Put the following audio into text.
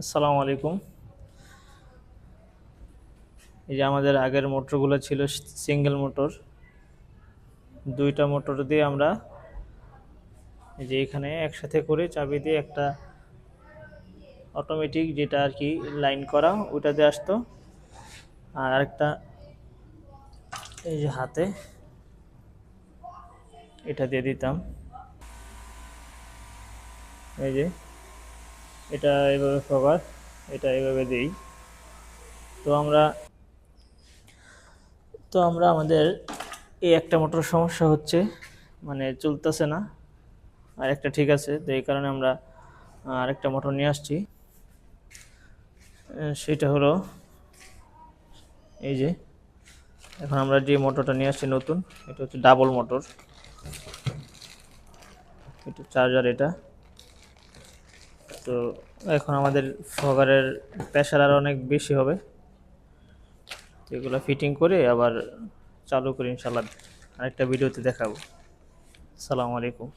আসসালামু আলাইকুম। এই যে আমাদের আগের মোটরগুলো ছিল সিঙ্গেল মোটর, দুইটা মোটর দিয়ে আমরা এই যে এখানে একসাথে করে চাবি দিয়ে একটা অটোমেটিক যেটা আর কি লাইন করা ওইটা দিয়ে আসতো, আর আরেকটা এই যে হাতে এটা দিয়ে দিতাম। এই যে এটা এইভাবে কভার, এটা এইভাবে দিই। তো আমরা আমাদের এই একটা মোটর সমস্যা হচ্ছে, মানে চলতেছে না, আর একটা ঠিক আছে। তো এই কারণে আমরা আরেকটা মোটর নিয়ে আসছি। সেটা হলো এই যে এখন আমরা যে মোটরটা নিয়ে আসছি নতুন, এটা হচ্ছে ডাবল মোটর, এটা চার্জার এটা। তো এখন আমাদের ফগারের প্রেশার আর অনেক বেশি হবে, তো এগুলো ফিটিং করে আবার চালু করি ইনশাল্লাহ, আরেকটা ভিডিওতে দেখাবো। আসসালামু আলাইকুম।